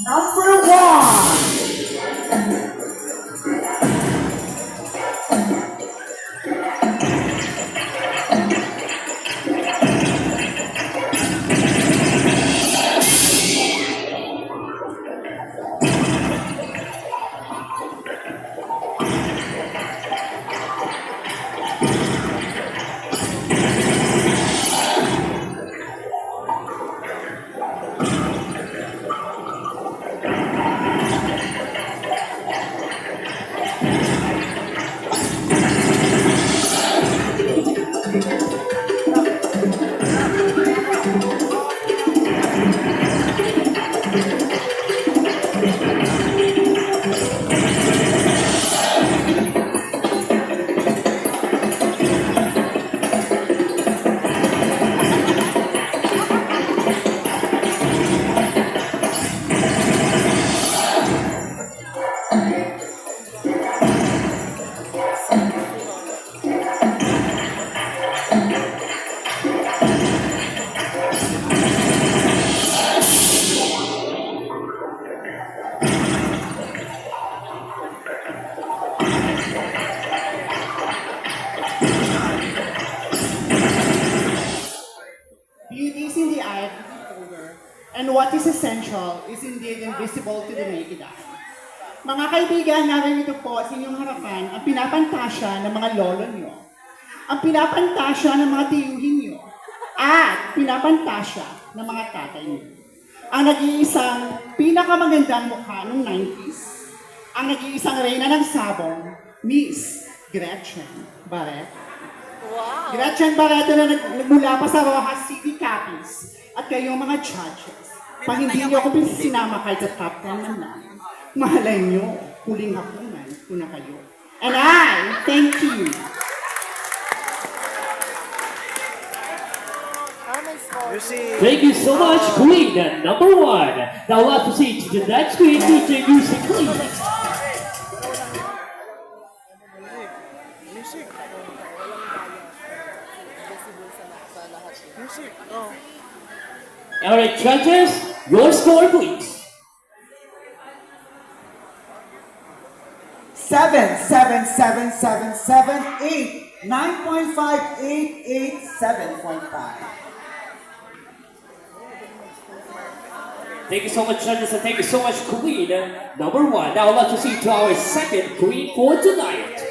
Number one. Beauty is in the eye of the beholder, and what is essential is indeed invisible to the naked eye. Mga kaibigan, narito po sa inyong harapan ang pinapantasya ng mga lolo nyo, ang pinapantasya ng mga tiyuhin nyo, at pinapantasya ng mga tatay nyo. Ang nag-iisang pinakamagandang mukha noong 90s, ang nag-iisang reyna ng sabong, Miss Gretchen Barreto. Wow! Gretchen Barreto na nagmula pa sa Rojas City Capiz at kayong mga judges. Pag hindi niyo ako sinama kahit sa top 10 man lang, mahalay niyo, huling hapunan ko na kayo. And I thank you. Thank you so much, Queen number one. Now let's proceed to the next Queen, DJ Music, please. Alright, judges, your score, please. 7, 7, 7, 7, 7, 8, 9.5, 8, 8, 7.5. Thank you so much, judges, and thank you so much, Queen number one. Now let's proceed to our second Queen for tonight.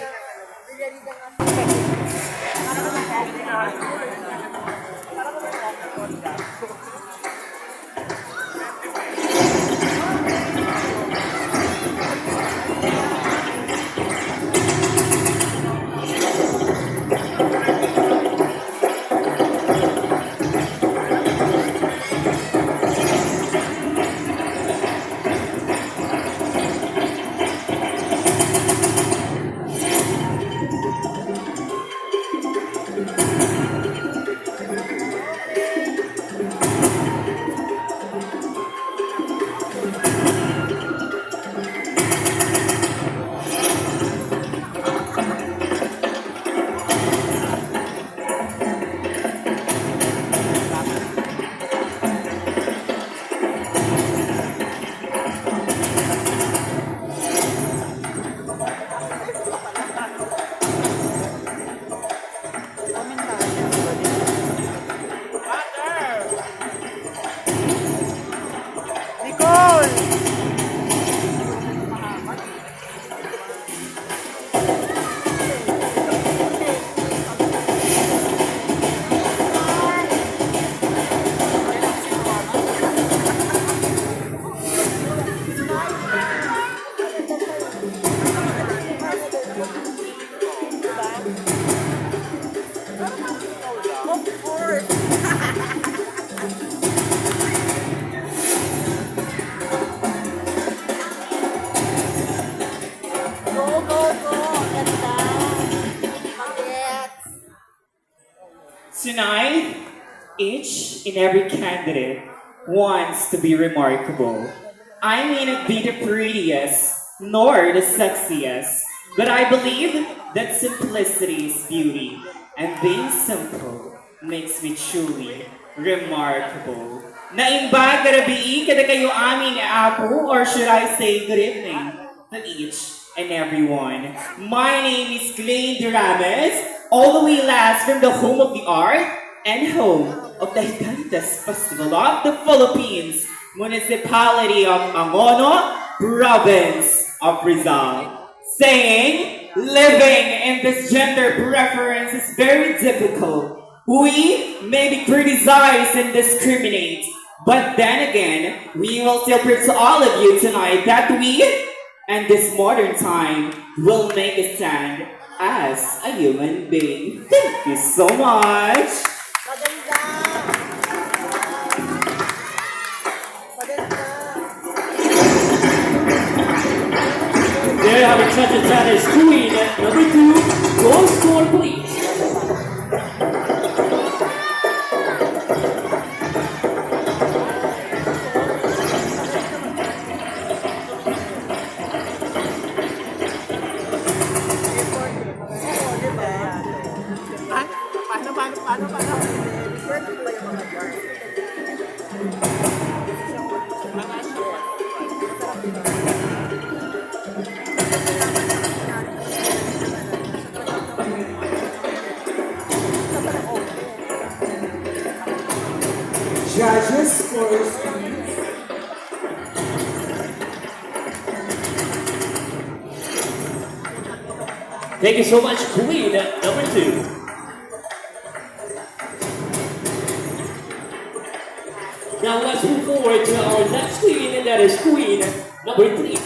Tonight, each and every candidate wants to be remarkable. I may not be the prettiest nor the sexiest, but I believe that simplicity is beauty, and being simple makes me truly remarkable. Naimbag garabi kada kayo aming apo, or should I say good evening to each and everyone. My name is Glenn Durames, all the way last from the home of the art and home of the Higantes Festival of the Philippines, Municipality of Angono, Province of Rizal. Saying, living in this gender preference is very difficult. We may be criticized and discriminate, but then again, we will still prove to all of you tonight that we, and this modern time, will make a stand as a human being. Thank you so much! There you have it, judges. That is queen number 2. Your score, please. Judges scores. Thank you so much, queen number 2. Now let's move forward to our next queen, and that is queen number 3.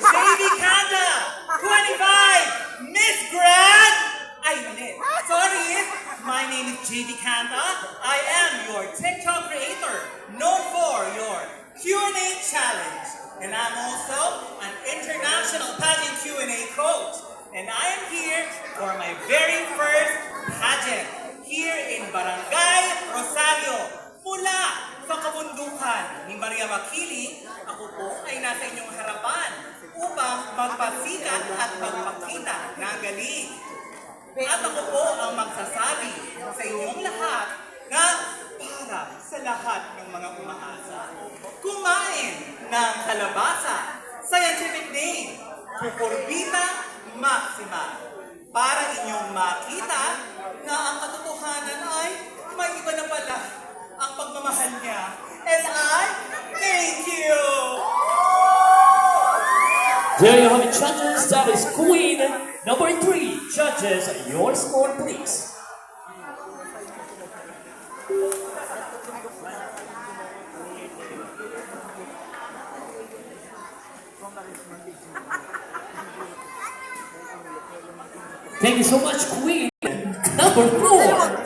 JV Kanda, 25, Miss Grand. Sorry, my name is JV Kanda. I am your TikTok creator, known for your Q&A challenge. And I'm also an international pageant Q&A coach. And I am here for my very first pageant here in Barangay Rosario, mula sa kabundukan ni Maria Makili. Ako po ay nasa inyong harapan upang magpasikat at magpakita ng galing. At ako po ang magsasabi sa inyong lahat na para sa lahat ng mga umaasa, kumain ng kalabasa, scientific name, Cucurbita maxima, para inyong makita na ang katotohanan ay may iba na pala ang pagmamahal niya. And I thank you! There you have it, judges. That is queen number 3. Judges, your score, please. Thank you so much, queen number 4.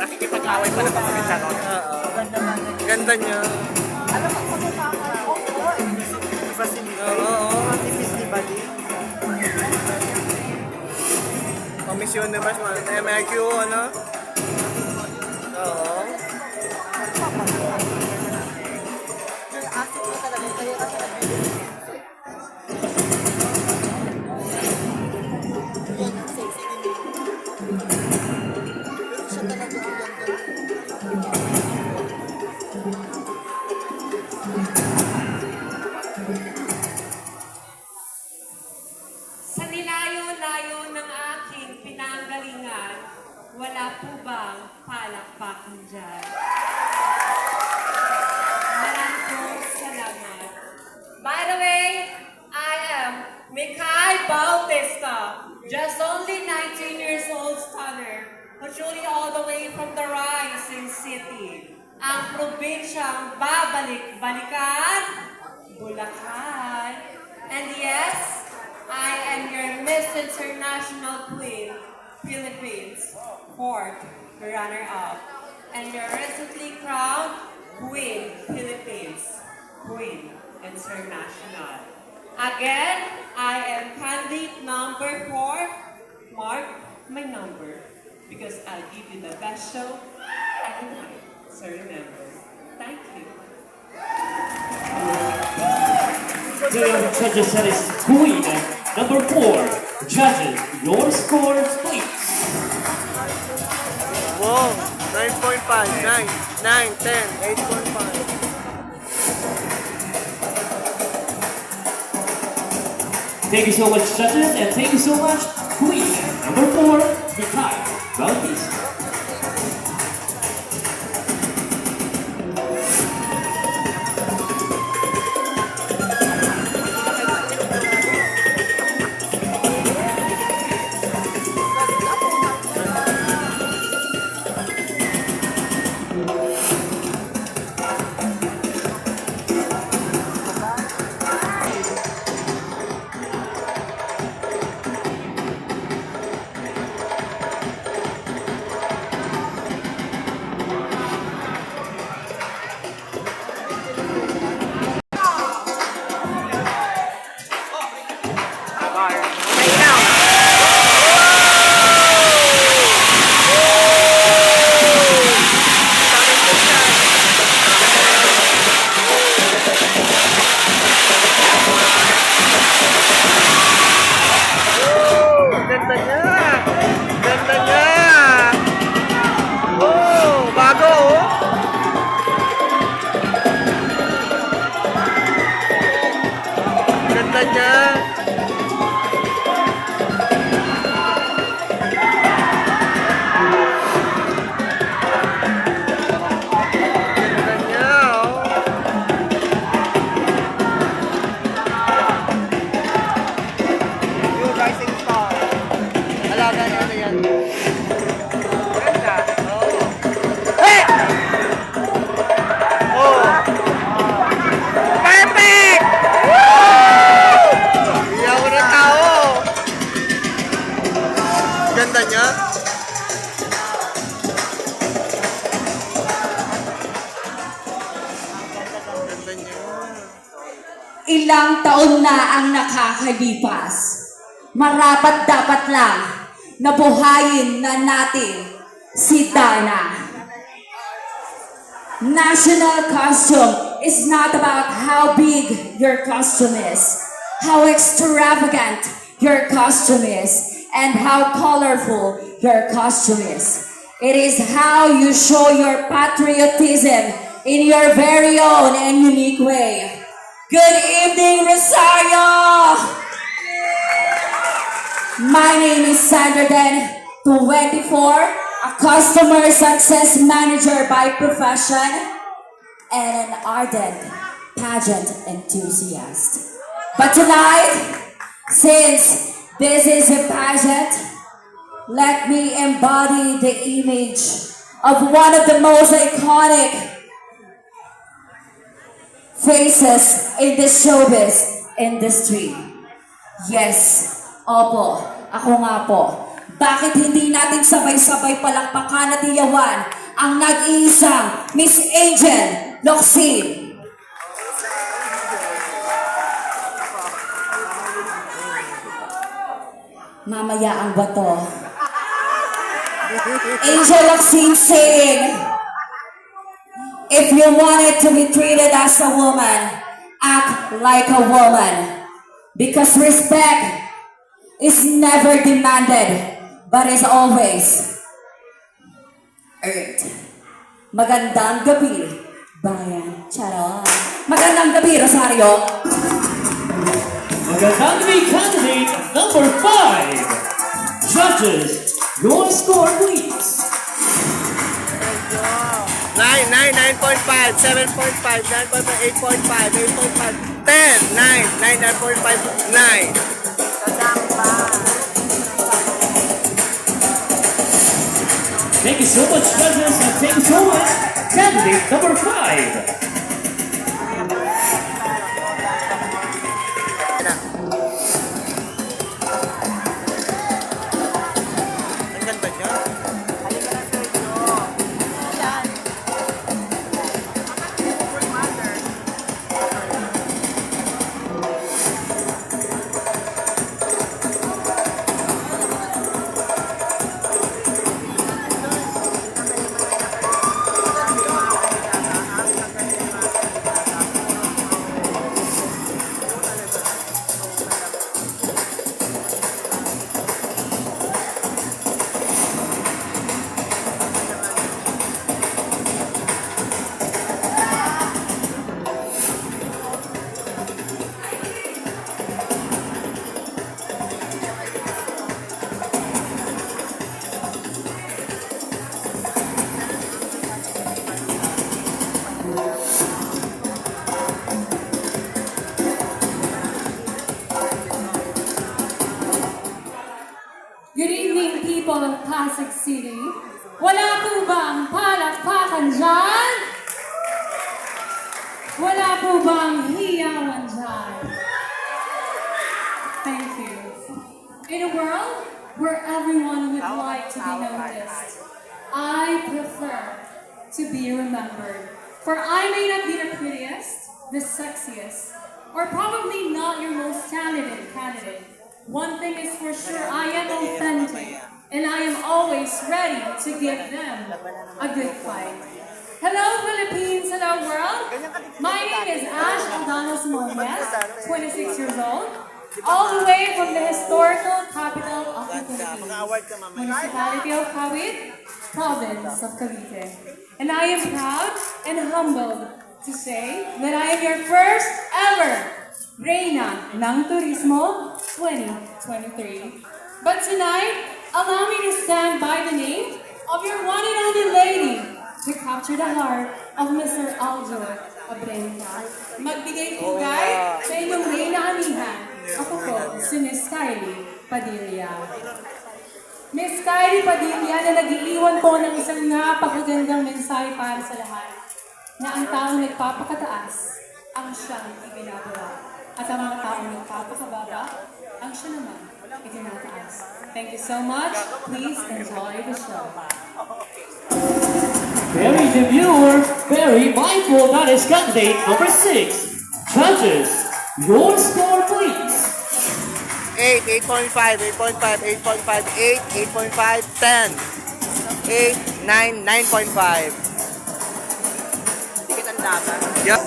Nakikipag-away pa naman kami sa noon. Ganda niya. Oo. Miss Universe, MIQ, ano? Oo. Sa nilayo-layo ng aking pinanggalingan, wala po bang palakpakan dyan? Maraming salamat. By the way, I am Mikay Bautista, just only 19 years old stunner, patrolling all the way from the Rising City. Ang probinsyang babalik-balikan, Bulacan. And yes, I am your Miss International Queen, Philippines, 4th runner-up, and your recently crowned Queen, Philippines, Queen International. Again, I am candidate number 4. Mark my number, because I'll give you the best show I can find. So remember, thank you. The judges said it's Queen number 4. Judges, your scores, please. Wow. 9.5. 9, 10, 8.5. Thank you so much, judges, and thank you so much, Queen number 4, Mikay Bautista. Ganda niya. Ganda niya. Oh, bago oh. Ganda niya. Ganda niya oh. Yung rising star. Alaga na ano yan. Ganda. Oo. Hey! Oh! Perfect! Woo! Iyaw ko ng tao. Ganda niya. Ganda niya. Ilang taon na ang nakakalipas. Marapat dapat lang na buhayin na natin si Darna. National costume is not about how big your costume is, how extravagant your costume is, and how colorful your costume is. It is how you show your patriotism in your very own and unique way. Good evening, Rosario! My name is Sandra Den, 24, a customer success manager by profession, and an ardent pageant enthusiast. But tonight, since this is a pageant, let me embody the image of one of the most iconic faces in the showbiz industry. Yes, opo, ako nga po, Bakit hindi natin sabay-sabay palakpakan at iyawan ang nag-iisang Miss Angel Locsin? Mamaya ang bato. Angel Locsin saying, if you wanted to be treated as a woman, act like a woman. Because respect is never demanded, but is always earned. Magandang gabi, bayan. Charot. Magandang gabi, Rosario. Magandang gabi, candidate number 5. Judges, your score please. 9, 9.5, 7.5, 9.5, 8.5, 8.5, 10, 9, 9.5, 9. Thank you so much, judges, and thank you so much, candidate number 5. Ang ganda niya. Good evening, people of Pasig City. Wala po bang palakpakan dyan? Wala po bang hiyawan dyan? Thank you. In a world where everyone would like to be noticed, I prefer to be remembered. For I may not be the prettiest, the sexiest, or probably not your most talented candidate. One thing is for sure, I am authentic, and I am always ready to give them a good fight. Hello, Philippines, hello, world. My name is Ash Aldanos Montes, 26 years old, all the way from the historical capital of the Philippines, municipality of Kawit, province of Cavite. And I am proud and humbled to say that I am your first ever Reina ng Turismo 2023. But tonight, allow me to stand by the name of your one and only lady to capture the heart of Mr. Aljo Abrenca. Magbigay po guys sa inyong Reina Anihan. Ako po, si Miss Kylie Padilla. Miss Kylie Padilla na nag-iiwan po ng isang napakagandang mensahe para sa lahat na ang taong nagpapakataas ang siyang ibinababa. At ang mga taong nagpapakababa, ang siya naman itinataas. Thank you so much. Please enjoy the show. Very demure, very mindful, that is candidate number 6. Judges, your score please. 8, 8.5, 8.5, 8.5, 8, 8.5, 10, 8, 9, 9.5. Dikit ang dapat. Yup.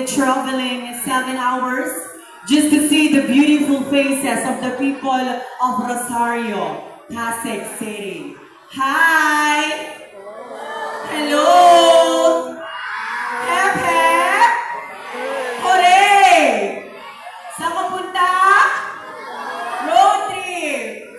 been traveling 7 hours just to see the beautiful faces of the people of Rosario, Pasig City. Hi! Hello! Hep hep! Hooray! Saan ka punta? Road trip!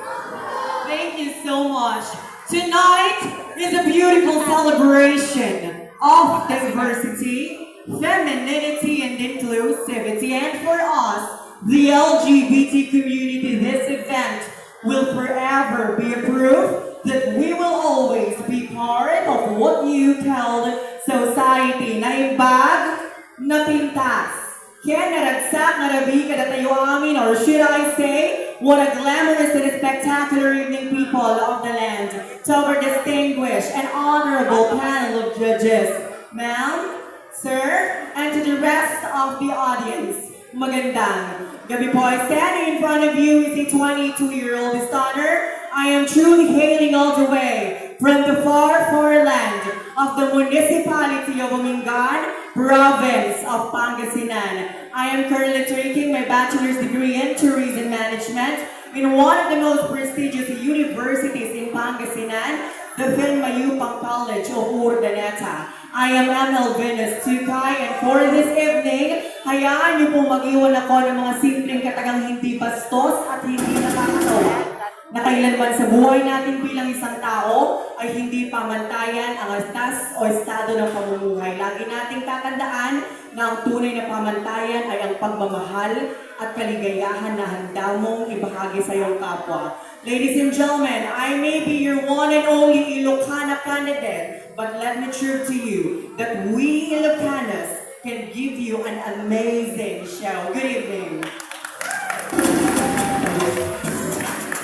Thank you so much. Tonight is a beautiful celebration of diversity, femininity, and inclusivity. And for us, the LGBT community, this event will forever be a proof that we will always be part of what you called society. Naimbag, napintas. Kaya naragsak, narabi, kadatayo amin, or should I say, what a glamorous and spectacular evening, people of the land, to our distinguished and honorable panel of judges. Ma'am, sir, and to the rest of the audience, magandang gabi po. Standing in front of you is a 22-year-old stunner. I am truly hailing all the way from the far, far land of the municipality of Umingan, province of Pangasinan. I am currently taking my bachelor's degree in tourism management in one of the most prestigious universities in Pangasinan, the Finmayupang College of Urdaneta. I am ML Venus Tukay, and for this evening, hayaan niyo pong mag-iwan ako ng mga simpleng katagang hindi bastos at hindi nakakatawa, na kailanman sa buhay natin bilang isang tao ay hindi pamantayan ang astas o estado ng pamumuhay. Lagi nating tatandaan na ang tunay na pamantayan ay ang pagmamahal at kaligayahan na handa mong ibahagi sa iyong kapwa. Ladies and gentlemen, I may be your one and only Ilocana candidate, but let me prove to you that we Ilocanos can give you an amazing show. Good evening.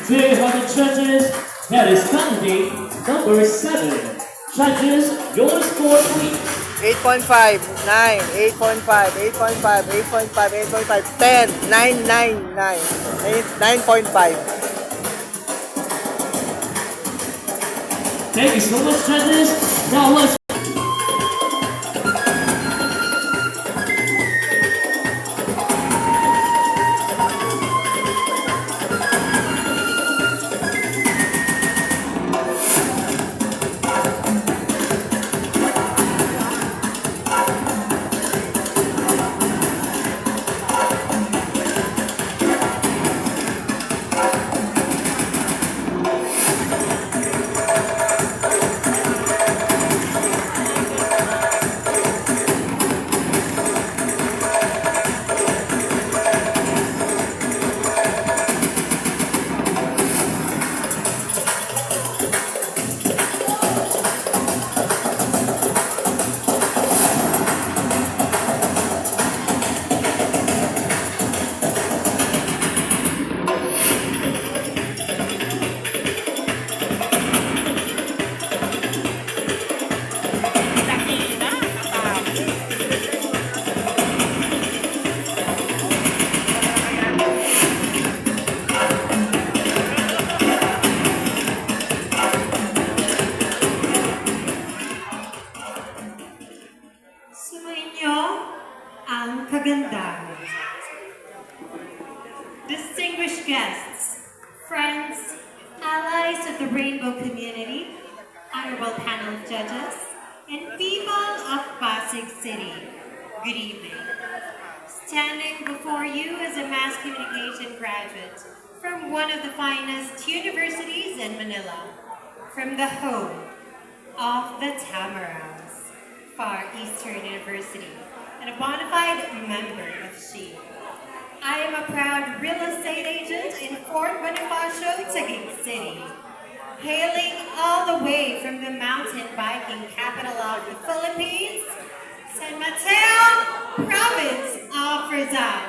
There are the judges. That is candidate number 7. Judges, your score please. 8.5, 9, 8.5, 8.5, 8.5, 8.5, 10, 9, 9, 9, 9.5. Thank you so much, judges. Now let's Sumainyo ang kagandahan. Distinguished guests, friends, allies of the rainbow community, honorable panel of judges, and people of Pasig City, good evening. Standing before you is a mass communication graduate from one of the finest universities in Manila, from the home of the Tamarangs, Far Eastern University, and a bona fide member of SHE. I am a proud real estate agent in Fort Bonifacio, Taguig City, hailing all the way from the mountain biking capital of the Philippines, San Mateo, province of Rizal.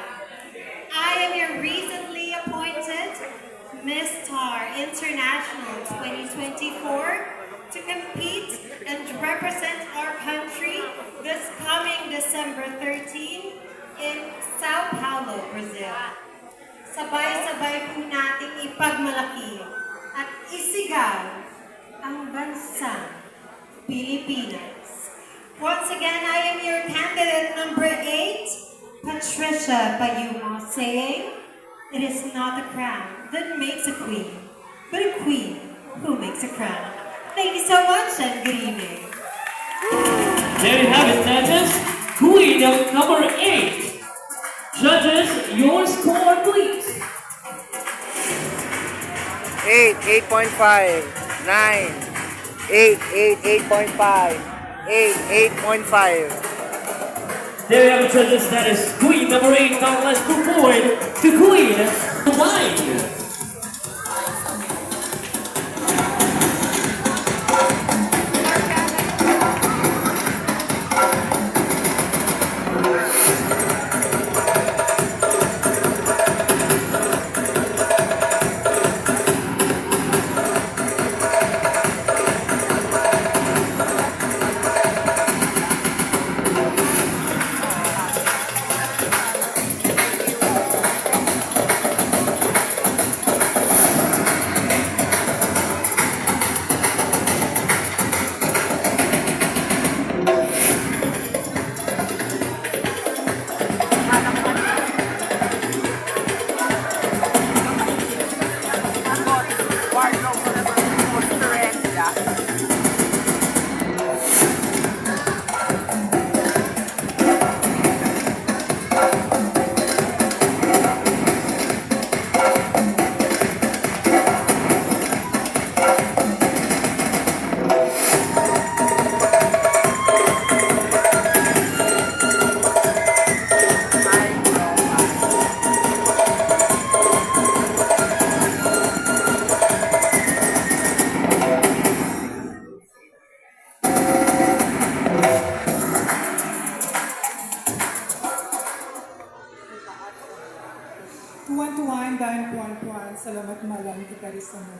I am your recently appointed Miss TAR International 2024 to compete and represent our country this coming December 13 in Sao Paulo, Brazil. Sabay-sabay po nating ipagmalaki at isigaw ang bansang Pilipinas. Once again, I am your candidate number 8, Patricia Bayuma, saying, "It is not a crown that makes a queen, but a queen who makes a crown." Thank you so much and good evening. There you have it, judges. Queen number 8. Judges, your score, please. 8, 8.5, 9, 8, 8.5, 8, 8.5. There you have it, judges. That is Queen number 8. Now let's move forward to Queen 9. Tuwan-tuwan dahil puwan-puwan, salamat malam kita rin sa mo.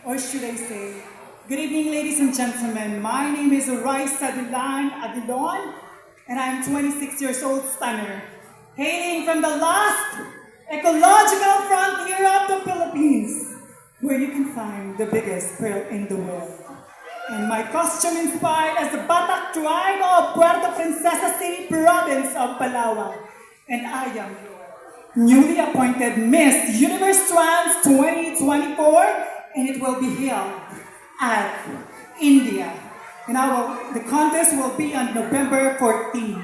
Or should I say, good evening ladies and gentlemen, my name is Raisa Adilon, and I'm 26 years old stunner, hailing from the last ecological frontier of the Philippines, where you can find the biggest pearl in the world. And my costume inspired as the Batak tribe of Puerto Princesa City province of Palawan. And I am newly appointed Miss Universe Trans 2024, and it will be held at India. And the contest will be on November 14.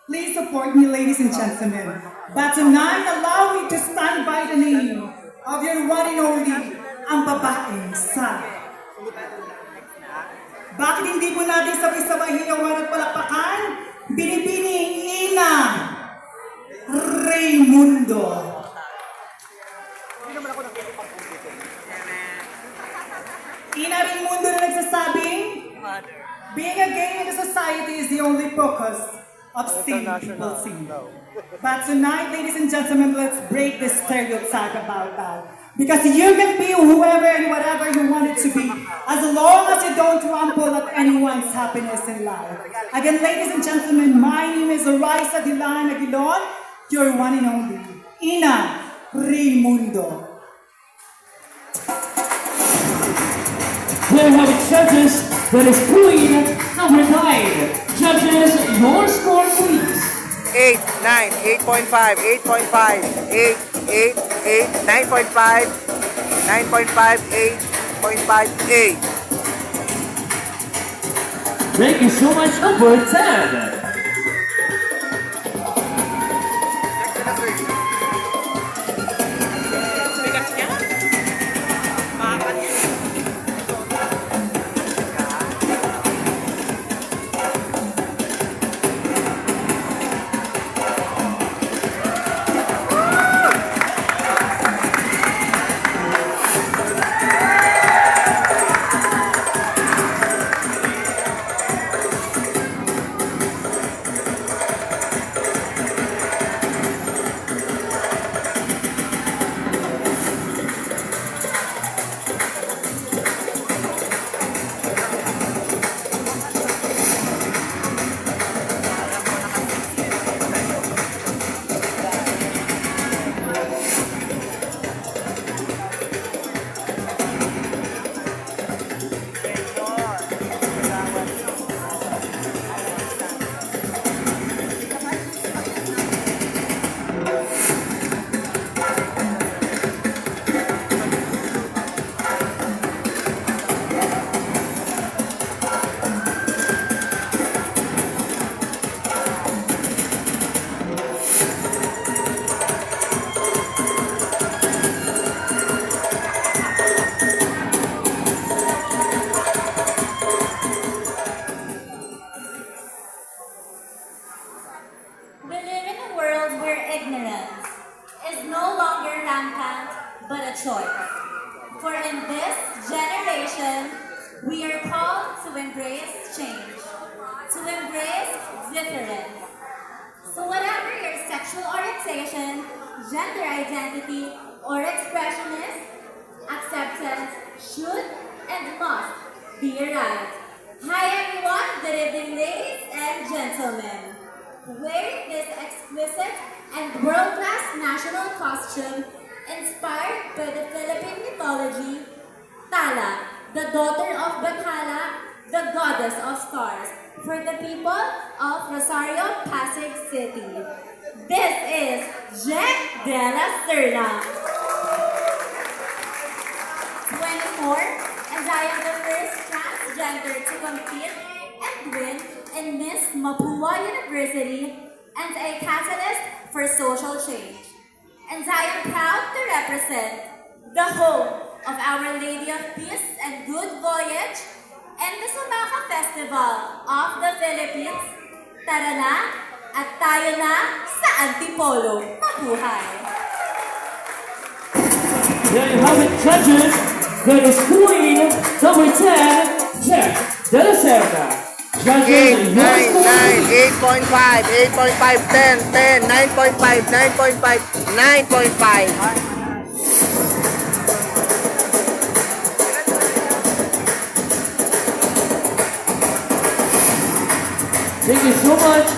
Please support me, ladies and gentlemen. But tonight, allow me to stand by the name of your one and only, ang babaeng sa. Bakit hindi po natin sabay-sabay hiyawan at palakpakan? Binibining Ina Raymundo. Ina Raymundo na nagsasabing, being a gay in the society is the only focus of seeing people sing. But tonight, ladies and gentlemen, let's break the stereotype about that. Because you can be whoever and whatever you want it to be, as long as you don't trample at anyone's happiness in life. Again, ladies and gentlemen, my name is Raisa Aguilon, your one and only, Ina Raymundo. There you have it, judges. That is Queen number 9. Judges, your score, please. 8, 9, 8.5, 8.5, 8, 8, 8, 9.5, 9.5, 8.5, 8. Thank you so much, number 10. but a choice. For in this generation, we are called to embrace change, to embrace difference. So whatever your sexual orientation, gender identity, or expression is, acceptance should and must be arrived. Hi everyone, good evening ladies and gentlemen. Wearing this exquisite and world-class national costume inspired by the Philippine mythology, Tala, the daughter of Bathala, the goddess of stars, for the people of Rosario, Pasig City. This is Jack de la Serna. 24, and I am the first transgender to compete and win in Miss Mapua University and a catalyst for social change. And I am proud to represent the home of Our Lady of Peace and Good Voyage and the Sumaka Festival of the Philippines. Tara na at tayo na sa Antipolo. Mabuhay! There you have it, judges. That is Queen number 10, Jack de la Serna. 8, 9, 9, 8.5, 8.5, 10, 10, 9.5, 9.5, 9.5. Thank you so much.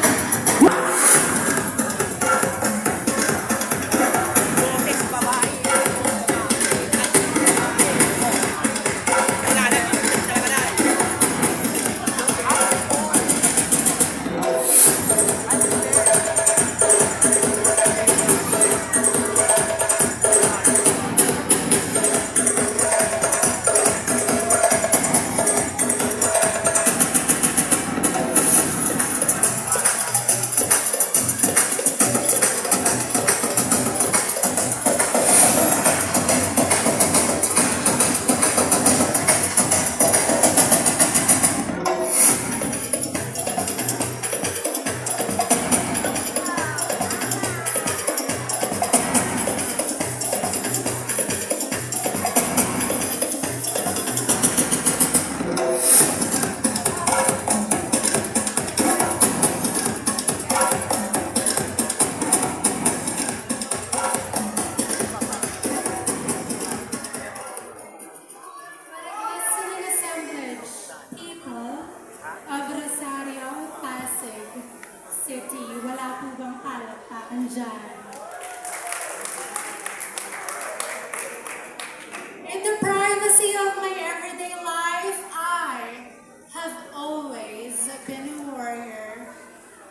In the privacy of my everyday life, I have always been a warrior.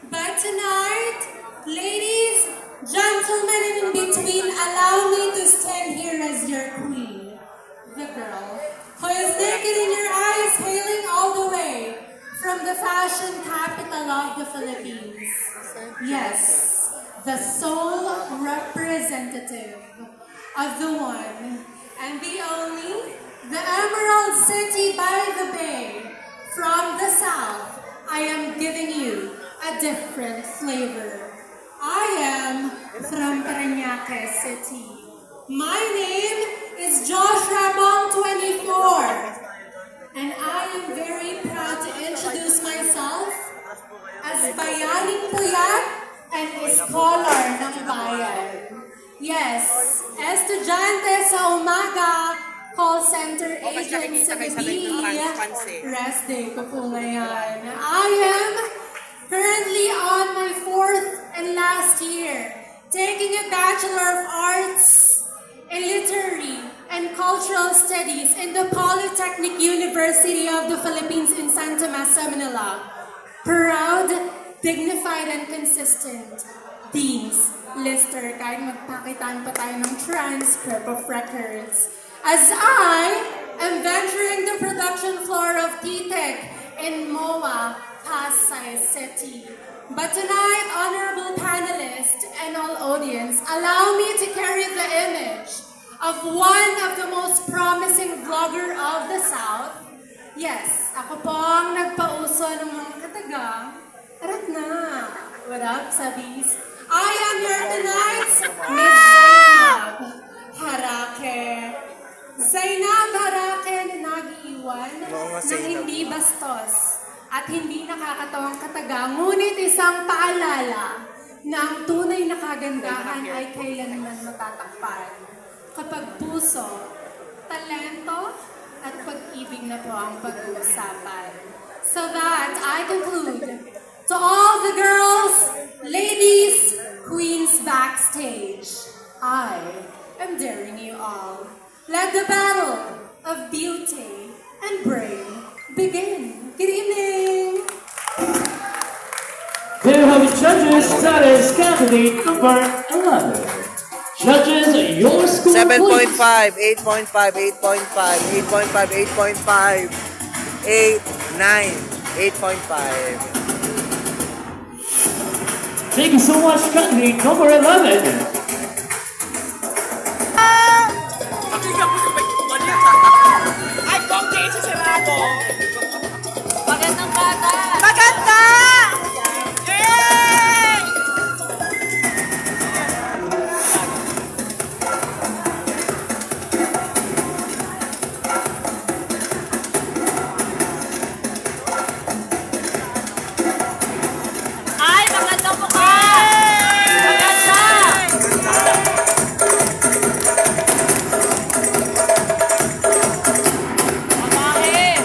But tonight, ladies, gentlemen, and in between, allow me to stand here as your queen, the girl who is naked in your eyes, hailing all the way from the fashion capital of the Philippines. Yes, the sole representative of the one and the only, the Emerald City by the Bay. From the south, I am giving you a different flavor. I am from Parañaque City. My name is Josh Ramon 24, and I am very proud to introduce myself as Bayaning Puyat and Scholar ng Bayan. Yes, estudyante sa umaga, call center agent sa gabi, rest day ko po ngayon. I am currently on my 4th and last year, taking a Bachelor of Arts in Literary and Cultural Studies in the Polytechnic University of the Philippines in Santa Mesa, Manila. Proud, dignified, and consistent. Deans, Lister, kahit magpakitaan pa tayo ng transcript of records. As I am venturing the production floor of PTEC in MOA, Pasay City. But tonight, honorable panelists and all audience, allow me to carry the image of one of the most promising vlogger of the South. Yes, ako po ang nagpauso ng mga katagang. Harap na. What up, Sabis? I am your tonight's Miss Zainab Harake. bastos at hindi nakakatawang kataga, ngunit isang paalala na ang tunay na kagandahan ay kailanman matatakpan kapag puso, talento, at pag-ibig na po ang pag-uusapan. So that I conclude, to all the girls, ladies, queens backstage, I am daring you all. Let the battle of beauty and brain begin. Good evening! There you have it, judges. That is candidate number 11. Judges, your score, 7.5, please. 8.5, 8.5, 8.5, 8.5, 8, 9, 8.5. Thank you so much, candidate number 11. Magandang bata! Maganda! Ay, magandang mukha! Maganda! Babae!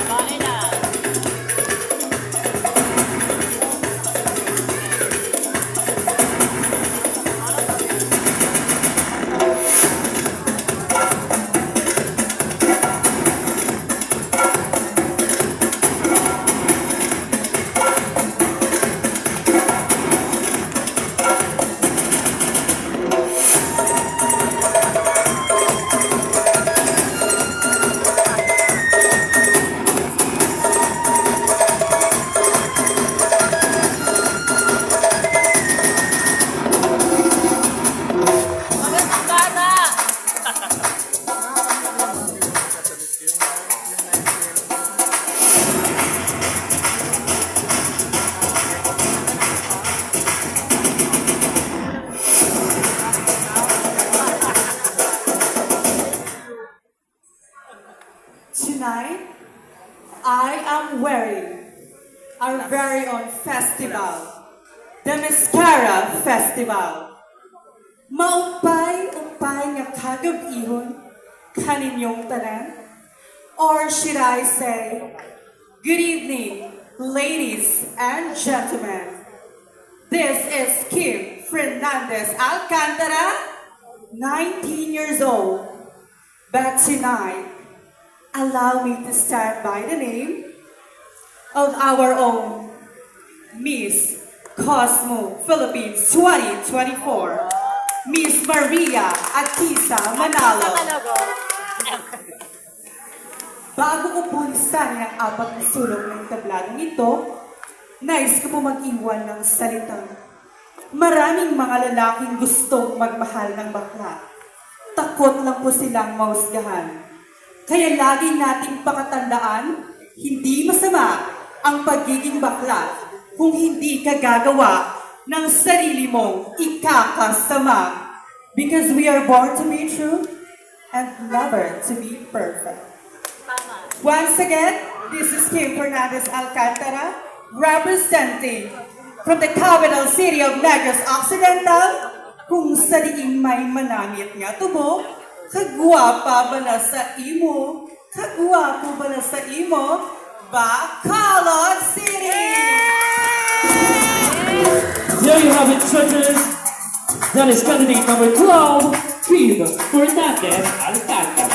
Babae na. Magandang bata! Tonight, I am wearing our very own festival, the Mascara Festival. Maupay-upay nga kagab-ihon kaninyong tanan? Or should I say, good evening, ladies and gentlemen. This is Kim Fernandez Alcantara, 19 years old. But tonight, allow me to stand by the name of our own Miss Cosmo Philippines 2024, Miss Maria Atisa Manalo. Bago ko po listanin ang apat na sulok ng tabladong ito, nais ko po mag-iwan ng salitang maraming mga lalaking gustong magmahal ng bakla. Takot lang po silang mausgahan. Kaya lagi nating pakatandaan, hindi masama ang pagiging bakla kung hindi ka gagawa ng sarili mong ikakasama. Because we are born to be true and never to be perfect. Once again, this is Kim Fernandez Alcantara, representing from the capital city of Negros Occidental, kung sa diing may manamit nga tubo, kagwapa bala sa imo, kagwapo bala sa imo, Bacolod City! There you have it, judges. That is candidate number 12, Kim Fernandez Alcantara.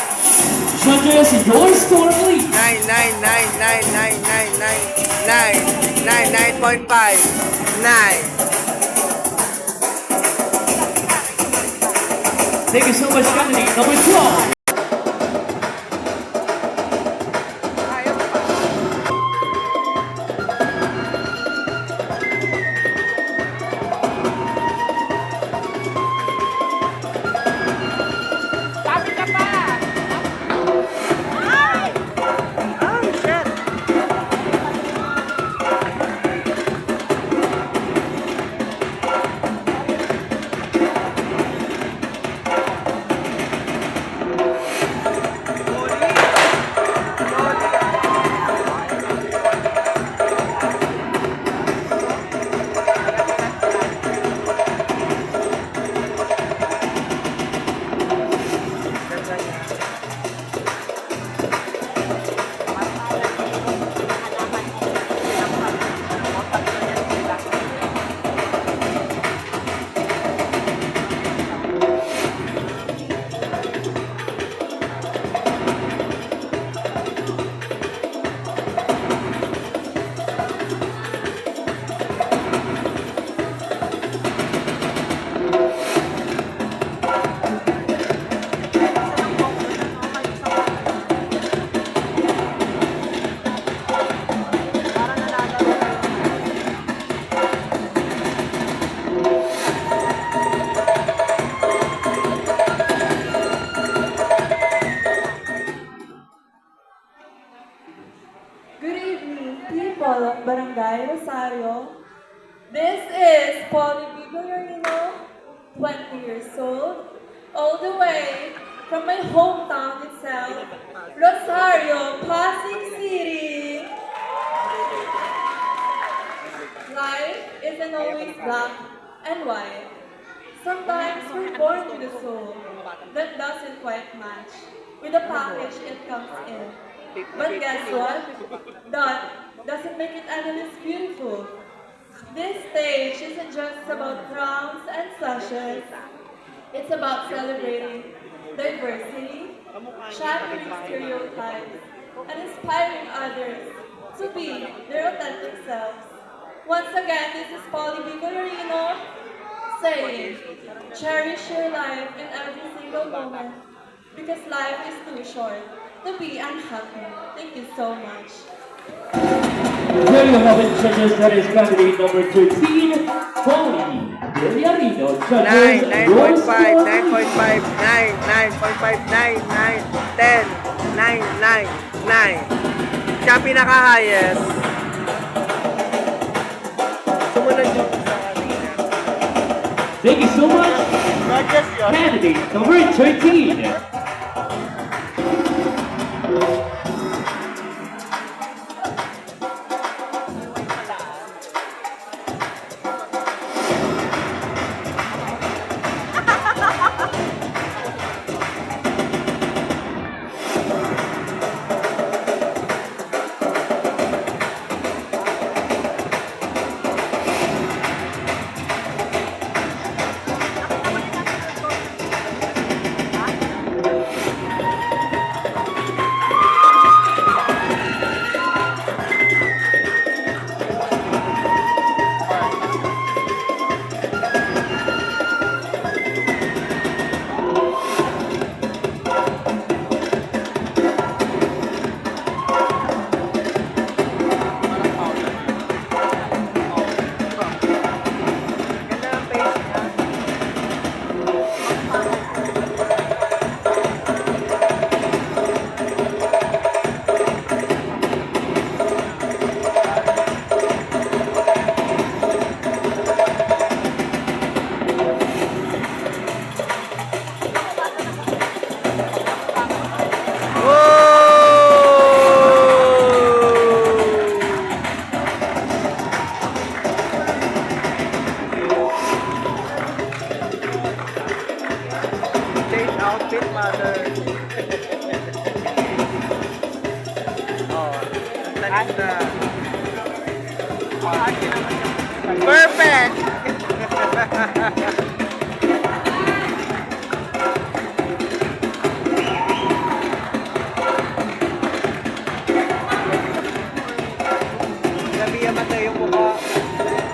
Judges, your score, please. 9, 9, 9, 9, 9, 9, 9, 9, 9, 9.5, 9. Thank you so much, candidate number 12. Good evening, people of Barangay Rosario. This is Polly Vigorino, 20 years old, all the way from my hometown itself, Rosario, Pasig City. Life isn't always black and white. Sometimes we're born with a soul that doesn't quite match with the package it comes in. But guess what? That doesn't make it any less beautiful. This stage isn't just about crowns and sashes. It's about celebrating diversity, shattering stereotypes, and inspiring others to be their authentic selves. Once again, this is Polly Vigorino saying, cherish your life in every single moment because life is too short to be unhappy. Thank you so much. There you have it, judges. That is candidate number 13, Polly Villarino. Judges, 9, your 9.5, score, 9.5, 9, 9.5, 9, 9, 10, 9, 9, 9. Siya pinaka-highest. Sumunod yung sa kanina. Thank you so much. Judges yun. Candidate number 13. Ganda ng face niya. Late outfit, mother. Oh, tanim na. Perfect! Nabiyamatay yung mukha.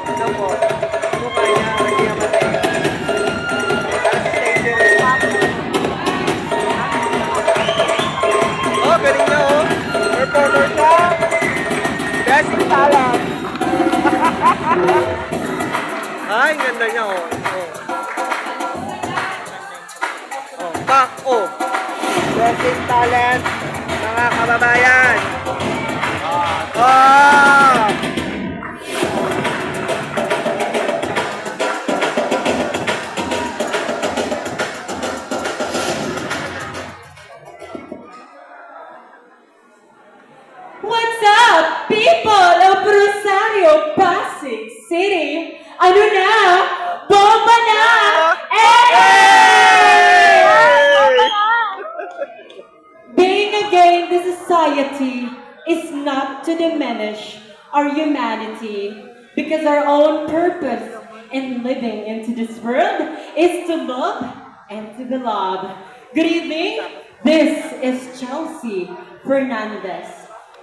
Ano po? Yung mukha niya, nabiyamatay. Oh, galing niya oh. Performer siya. Best in talent. Ay, ganda niya oh. Oh, back oh. Best in talent, mga kababayan. Oh! What's up, people of Rosario, Pasig City? Ano na? Bomba na! Being again the society is not to diminish our humanity because our own purpose in living into this world is to love and to be loved. Good evening. This is Chelsea Fernandez.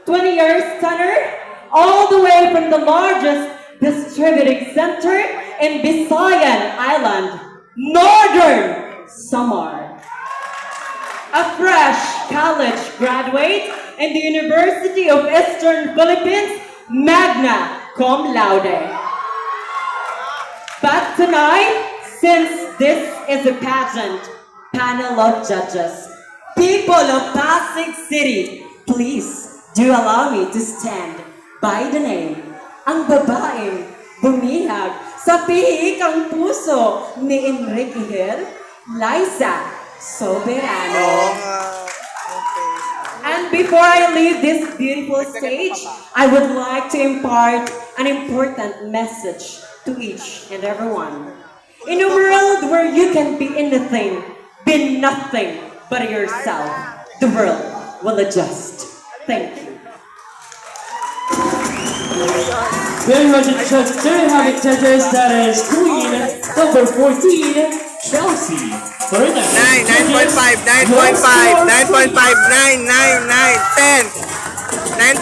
20 years stunner, all the way from the largest distributing center in Visayan Island, Northern Samar. A fresh college graduate in the University of Eastern Philippines, magna cum laude. But tonight, since this is a pageant, panel of judges, people of Pasig City, please Do allow me to stand by the name, ang babaeng bumihag sa pihikang puso ni Enrique Hill, Liza Soberano. And before I leave this beautiful stage, I would like to impart an important message to each and everyone. In a world where you can be anything, be nothing but yourself, the world will adjust. Thank you. Very much interested. There you have it, judges. That is Queen number 14, Chelsea. For the 9.5, 9.5, 9.5, 9, 9, 9, 10.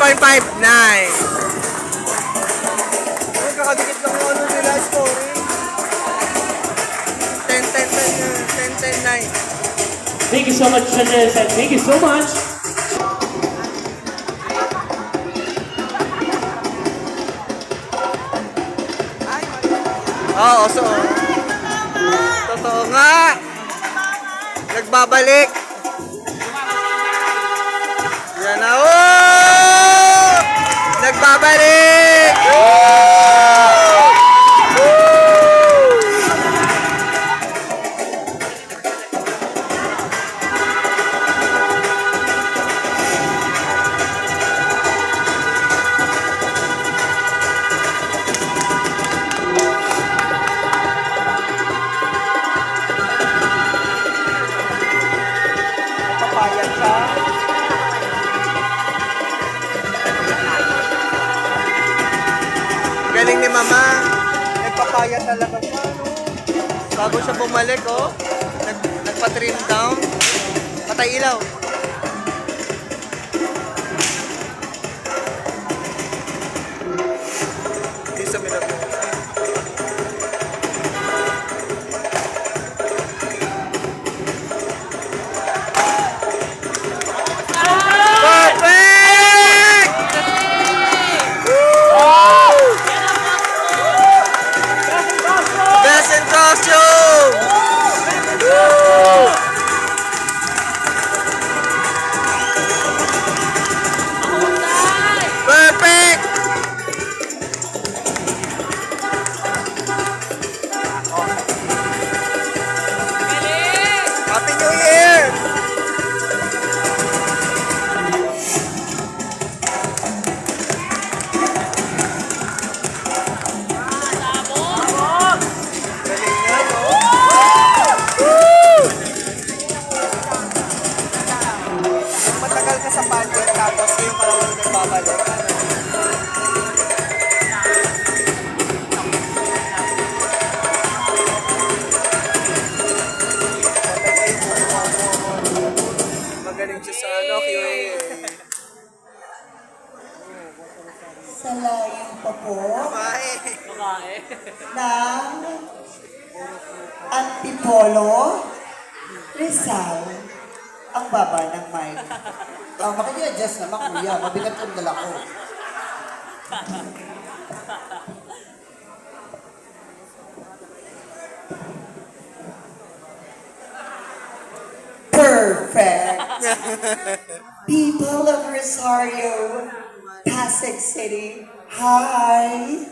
9.5, 9. Ay, kakadikit lang yung ano nila, scoring. 10, 10, 10, 10, 9. Thank you so much, judges, and thank you so much. Oo, so. Totoo nga. Nagbabalik. Yan na. Oh! Nagbabalik. Papayag ka. Galing ni Mama. Nagpapayag talaga pa, no? Bago siya bumalik, oh. Nagpa-trim down. Patay ilaw. Hindi sa minag. Perfect! Best in costume! Perfect! Happy New Year! Galing nga, no? Matagal ka sa pageant tapos yung parang nagbabalik. Magaling siya sa ano, QA. Sa layo pa po Babae. ng Antipolo, Rizal, ang baba ng mic. Maki-adjust naman, kuya. Mabigat yung dala ko. Perfect. People of Rosario, Pasig City, hi.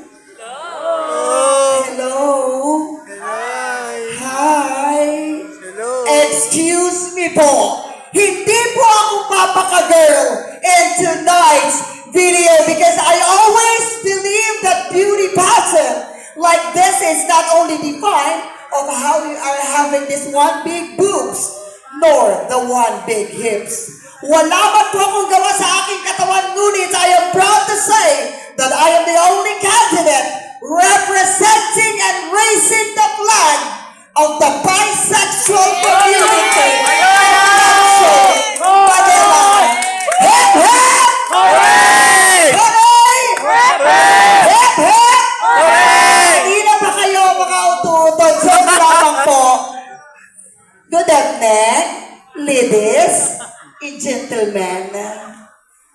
Hello. Hi. Hello. Excuse me po. Hindi po ako papaka-girl in tonight's video because I always believe that beauty pageant like this is not only defined of how you are having this one big boobs nor the one big hips. Wala man po akong gawa sa aking katawan, ngunit I am proud to say that I am the only candidate representing and raising the flag of the bisexual community. Manila. Hip hip! Hooray! Hooray! Hip hip! Hooray! Hindi na ba kayo mga ututod? So lamang po. Good evening, ladies and gentlemen.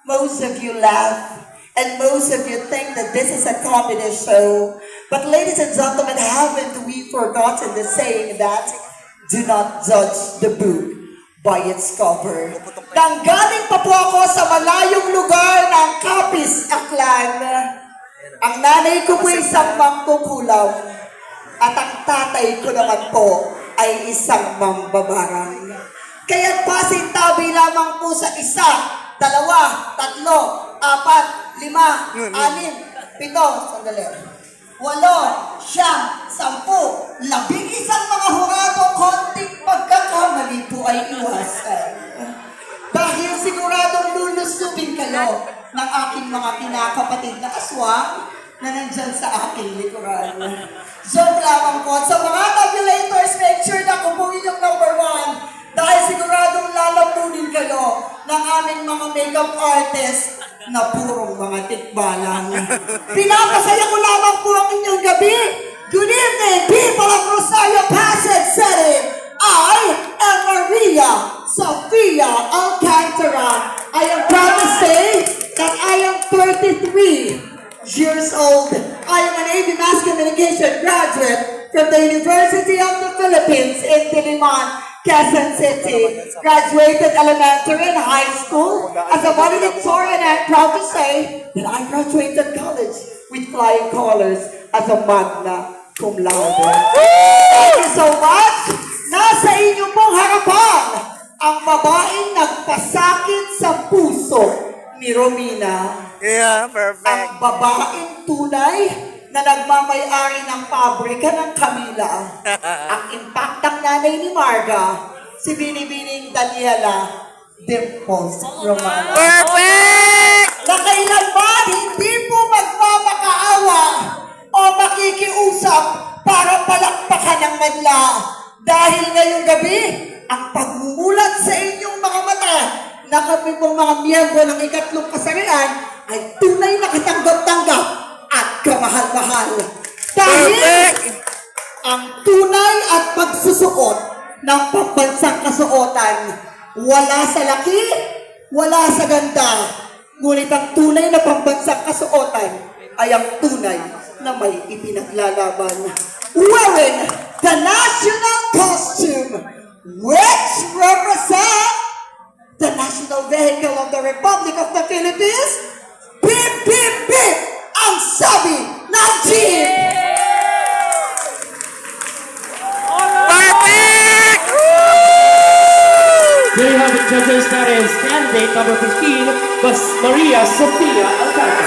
Most of you laugh and most of you think that this is a comedy show. But ladies and gentlemen, haven't we forgotten the saying that do not judge the book by its cover. Nanggaling pa po ako sa malayong lugar ng Capiz, Aklan. Ang nanay ko po isang mangkukulam at ang tatay ko naman po ay isang mambabarang. Kaya't pasintabi lamang po sa 1, 2, 3, 4, 5, 6, 7, 8, 9, 10, 11, 12, mga hurado, konting pagkakamali po ay iwasan. Dahil siguradong lulusubin kayo ng aking mga kinakapatid na aswang na nandyan sa aking likuran. Joke lamang po. Sa mga tabulators, make sure na kung po inyong number 1 dahil siguradong lalamunin kayo ng aming mga makeup artist na purong mga tikbalang. Pinapasaya ko lamang po ang inyong gabi. Good evening, people of Rosario Pasig City. I am Maria Sofia Alcantara. I am proud to say that I am 33 years old. I am an AV Mass Communication graduate from the University of the Philippines in Diliman, Quezon City. Graduated elementary and high school as a valedictorian. I'm proud to say that I graduated college with flying colors as a magna cum laude. Thank you so much. Nasa inyo pong harapan ang babaeng nagpasakit sa puso ni Romina. Yeah, perfect. Ang babaeng tunay na nagmamay-ari ng pabrika ng Camila. Ang impaktang nanay ni Marga, si Binibining Daniela Dimples Romana. Perfect! Na kailanman hindi po magmamakaawa o makikiusap para palakpakan ng madla. Dahil ngayong gabi, ang pagmumulat sa inyong mga mata na kami pong mga miyembro ng ikatlong kasarian ay tunay na katanggap-tanggap at kamahal-mahal. Dahil ang tunay at pagsusuot ng pambansang kasuotan, wala sa laki, wala sa ganda, ngunit ang tunay na pambansang kasuotan ay ang tunay na may ipinaglalaban. Wearing the national costume which represent the national vehicle of the Republic of the Philippines. Beep, beep, beep! Ang sabi ng jeep! Perfect! There you have it, judges. That is candidate number 15, Miss Maria Sofia Alcantara.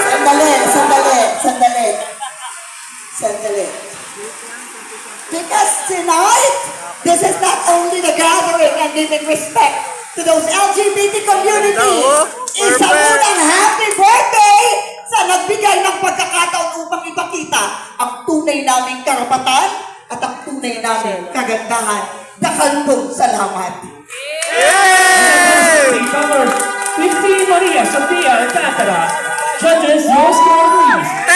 Sandali. Because tonight, this is not only the gathering and giving respect to those LGBT community. Isa munang happy birthday sa nagbigay ng pagkakataon upang ipakita ang tunay naming karapatan at ang tunay naming kagandahan. Dakalbong salamat. Number 15, Maria Sofia Alcantara. Judges, your score, please.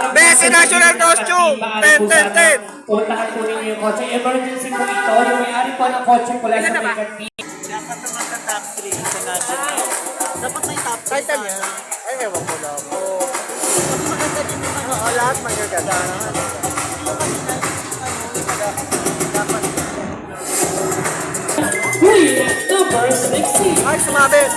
Best national costume! 10. Puntahan po ninyo yung kotse. Emergency po ito. Yung may-ari po ng kotse pula sa Megan P. Dapat naman sa top 3 sa national. Dapat may top 3 sa ay, ewan ko lang. Mas maganda din yung mga lahat magaganda. Queen number 16. Ay, sumabit!